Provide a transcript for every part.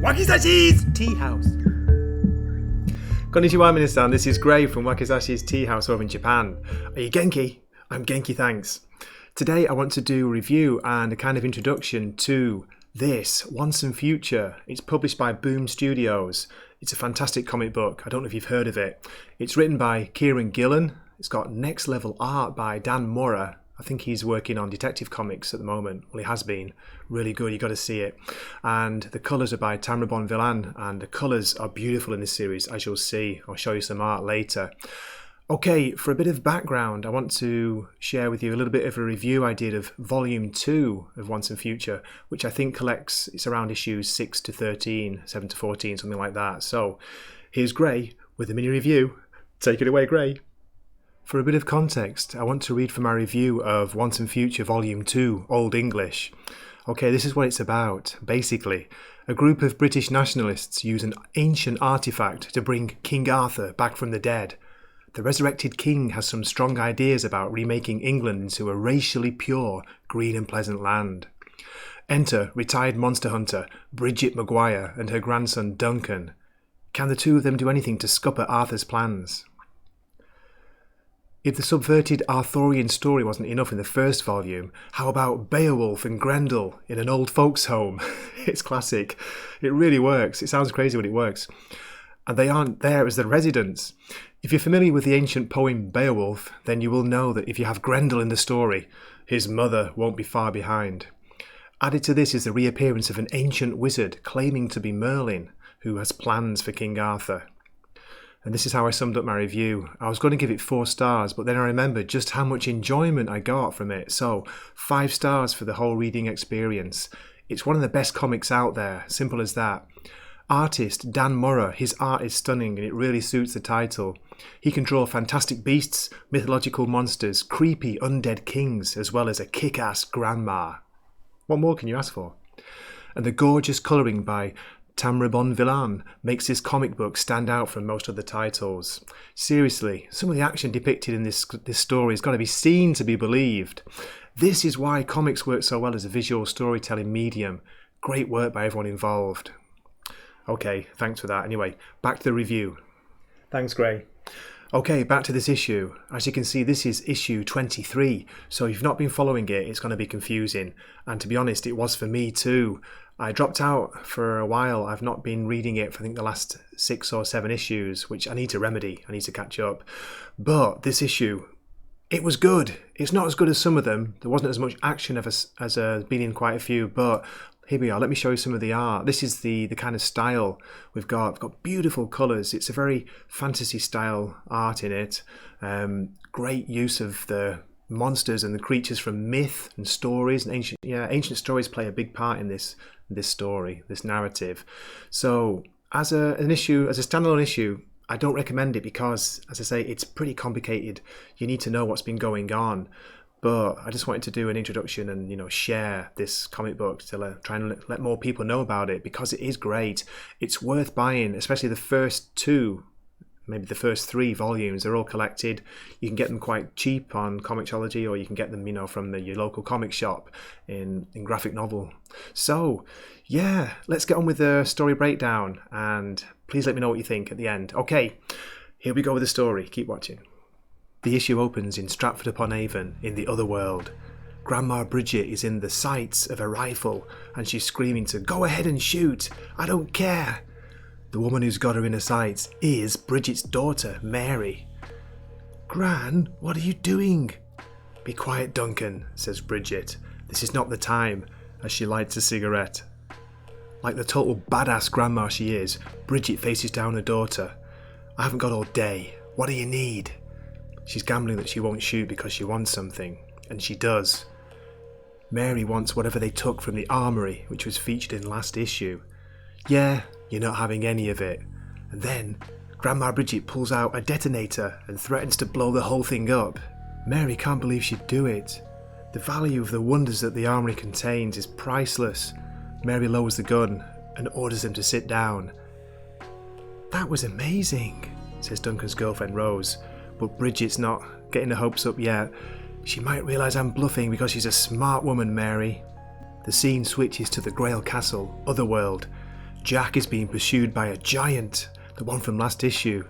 Wakizashi's Tea House. Konnichiwa, minasan. This is Gray from Wakizashi's Tea House over in Japan. Are you Genki? I'm Genki, thanks. Today I want to do a review and a kind of introduction to this, Once and Future. It's published by Boom Studios. It's a fantastic comic book. I don't know if you've heard of it. It's written by Kieron Gillen. It's got next level art by Dan Mora. I think he's working on Detective Comics at the moment. Well, he has been. Really good, you got to see it. And the colours are by Villan, and the colours are beautiful in this series, as you'll see. I'll show you some art later. Okay, for a bit of background, I want to share with you a little bit of a review I did of Volume 2 of Once and Future, which I think collects, it's around issues 6 to 13, 7 to 14, something like that. So, here's Gray with a mini review. Take it away, Gray. For a bit of context, I want to read from my review of Once and Future Volume 2, Old English. Okay, this is what it's about. Basically, a group of British nationalists use an ancient artifact to bring King Arthur back from the dead. The resurrected king has some strong ideas about remaking England into a racially pure, green and pleasant land. Enter retired monster hunter Bridget Maguire and her grandson Duncan. Can the two of them do anything to scupper Arthur's plans? If the subverted Arthurian story wasn't enough in the first volume, how about Beowulf and Grendel in an old folks' home? It's classic. It really works. It sounds crazy when it works. And they aren't there as the residents. If you're familiar with the ancient poem Beowulf, then you will know that if you have Grendel in the story, his mother won't be far behind. Added to this is the reappearance of an ancient wizard claiming to be Merlin, who has plans for King Arthur. And this is how I summed up my review. I was going to give it 4 stars, but then I remembered just how much enjoyment I got from it. So, 5 stars for the whole reading experience. It's one of the best comics out there, simple as that. Artist Dan Mora, his art is stunning and it really suits the title. He can draw fantastic beasts, mythological monsters, creepy undead kings, as well as a kick-ass grandma. What more can you ask for? And the gorgeous colouring by Villan makes this comic book stand out from most of the titles. Seriously, some of the action depicted in this story has got to be seen to be believed. This is why comics work so well as a visual storytelling medium. Great work by everyone involved. Okay, thanks for that. Anyway, back to the review. Thanks, Gray. Okay, back to this issue. As you can see, this is issue 23, so if you've not been following it, it's going to be confusing. And to be honest, it was for me too. I dropped out for a while. I've not been reading it for I think the last 6 or 7 issues, which I need to remedy. I need to catch up. But this issue, it was good. It's not as good as some of them. There wasn't as much action as been in quite a few, but here we are. Let me show you some of the art. This is the kind of style we've got. We've got beautiful colours. It's a very fantasy style art in it. Great use of the monsters and the creatures from myth and stories. And ancient stories play a big part in this story, this narrative. So as a standalone issue, I don't recommend it because, as I say, it's pretty complicated. You need to know what's been going on. But I just wanted to do an introduction and, share this comic book to try and let more people know about it because it is great. It's worth buying, especially the first 2, maybe the first 3 volumes. They're all collected. You can get them quite cheap on Comixology, or you can get them, from your local comic shop in graphic novel. So, yeah, let's get on with the story breakdown, and please let me know what you think at the end. Okay, here we go with the story. Keep watching. The issue opens in Stratford-upon-Avon in the other world. Grandma Bridget is in the sights of a rifle and she's screaming to go ahead and shoot. I don't care. The woman who's got her in her sights is Bridget's daughter, Mary. Gran, what are you doing? Be quiet, Duncan, says Bridget. This is not the time, as she lights a cigarette. Like the total badass grandma she is, Bridget faces down her daughter. I haven't got all day. What do you need? She's gambling that she won't shoot because she wants something, and she does. Mary wants whatever they took from the armoury, which was featured in last issue. Yeah, you're not having any of it. And then, Grandma Bridget pulls out a detonator and threatens to blow the whole thing up. Mary can't believe she'd do it. The value of the wonders that the armoury contains is priceless. Mary lowers the gun and orders them to sit down. That was amazing, says Duncan's girlfriend Rose. But Bridget's not getting her hopes up yet. She might realise I'm bluffing because she's a smart woman, Mary. The scene switches to the Grail Castle, Otherworld. Jack is being pursued by a giant, the one from last issue.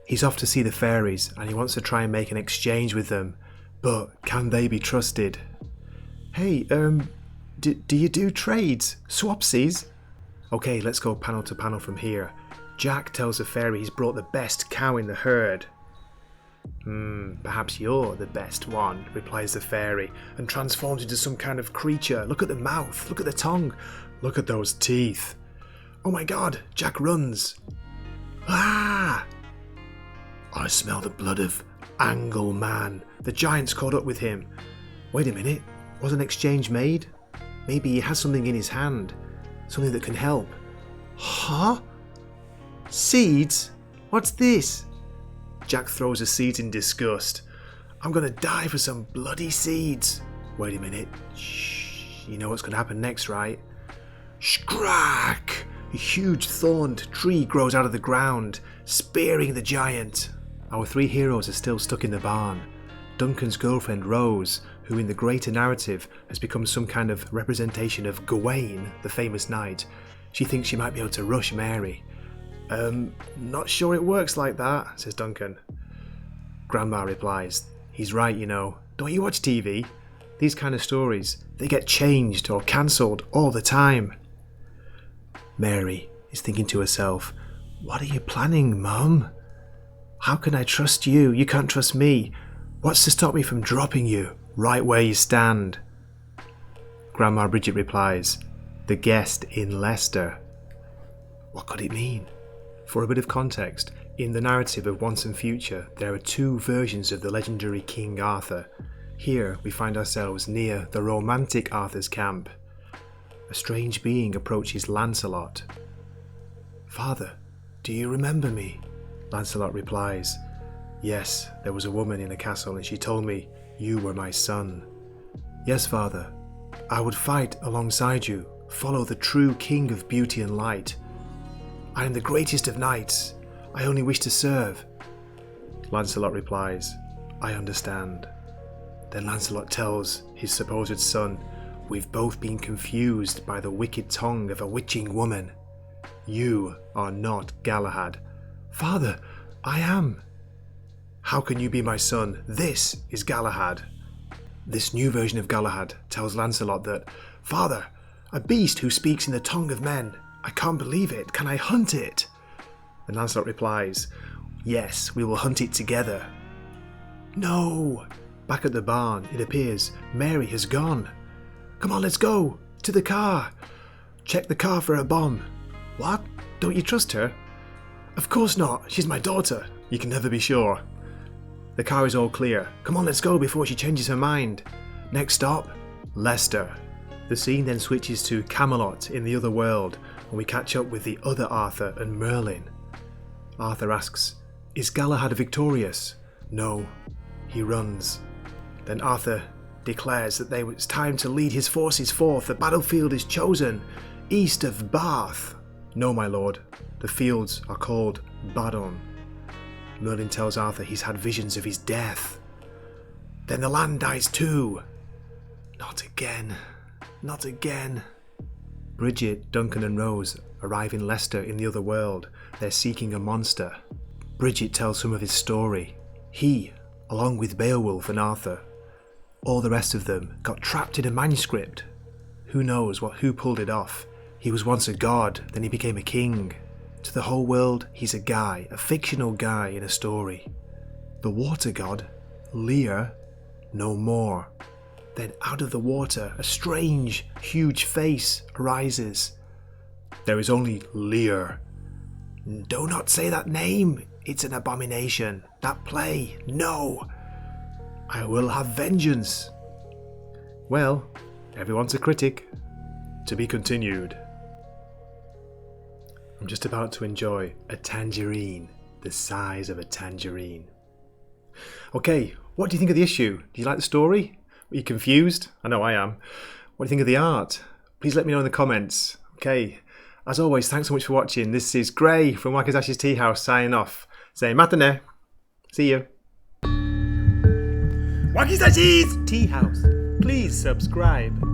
He's off to see the fairies and he wants to try and make an exchange with them, but can they be trusted? Hey, do you do trades? Swapsies? Okay, let's go panel to panel from here. Jack tells the fairy he's brought the best cow in the herd. Perhaps you're the best one, replies the fairy, and transforms into some kind of creature. Look at the mouth, look at the tongue, look at those teeth. Oh my god, Jack runs. Ah! I smell the blood of Angle Man. The giant's caught up with him. Wait a minute, was an exchange made? Maybe he has something in his hand, something that can help. Huh? Seeds? What's this? Jack throws the seeds in disgust. I'm gonna die for some bloody seeds. Wait a minute. Shh. You know what's gonna happen next, right? Scrack! A huge thorned tree grows out of the ground, spearing the giant. Our three heroes are still stuck in the barn. Duncan's girlfriend Rose, who in the greater narrative has become some kind of representation of Gawain, the famous knight, she thinks she might be able to rush Mary. Not sure it works like that, says Duncan. Grandma replies, he's right, you know. Don't you watch TV? These kind of stories, they get changed or cancelled all the time. Mary is thinking to herself, what are you planning, Mum? How can I trust you? You can't trust me. What's to stop me from dropping you right where you stand? Grandma Bridget replies, the guest in Leicester. What could it mean? For a bit of context, in the narrative of Once and Future, there are two versions of the legendary King Arthur. Here we find ourselves near the romantic Arthur's camp. A strange being approaches Lancelot. Father, do you remember me? Lancelot replies, yes, there was a woman in a castle and she told me you were my son. Yes, father, I would fight alongside you, follow the true king of beauty and light. I am the greatest of knights. I only wish to serve. Lancelot replies, I understand. Then Lancelot tells his supposed son, we've both been confused by the wicked tongue of a witching woman. You are not Galahad. Father, I am. How can you be my son? This is Galahad. This new version of Galahad tells Lancelot that, Father, a beast who speaks in the tongue of men. I can't believe it. Can I hunt it? And Lancelot replies, yes, we will hunt it together. No! Back at the barn, it appears Mary has gone. Come on, let's go. To the car. Check the car for a bomb. What? Don't you trust her? Of course not. She's my daughter. You can never be sure. The car is all clear. Come on, let's go before she changes her mind. Next stop, Leicester. The scene then switches to Camelot in the other world, and we catch up with the other Arthur and Merlin. Arthur asks, is Galahad victorious? No, he runs. Then Arthur declares that it's time to lead his forces forth. The battlefield is chosen, east of Bath. No, my lord, the fields are called Badon. Merlin tells Arthur he's had visions of his death. Then the land dies too. Not again. Not again. Bridget, Duncan and Rose arrive in Leicester in the other world. They're seeking a monster. Bridget tells some of his story. He, along with Beowulf and Arthur, all the rest of them, got trapped in a manuscript. Who knows who pulled it off? He was once a god, then he became a king. To the whole world, he's a guy, a fictional guy in a story. The water god, Lear, no more. Then out of the water, a strange, huge face arises. There is only Lear. Do not say that name. It's an abomination. That play, no. I will have vengeance. Well, everyone's a critic. To be continued. I'm just about to enjoy a tangerine, the size of a tangerine. Okay, what do you think of the issue? Do you like the story? Are you confused? I know I am. What do you think of the art? Please let me know in the comments. Okay, as always, thanks so much for watching. This is Gray from Wakazashi's Tea House signing off, saying matane. See you. Wakazashi's Tea House. Please subscribe.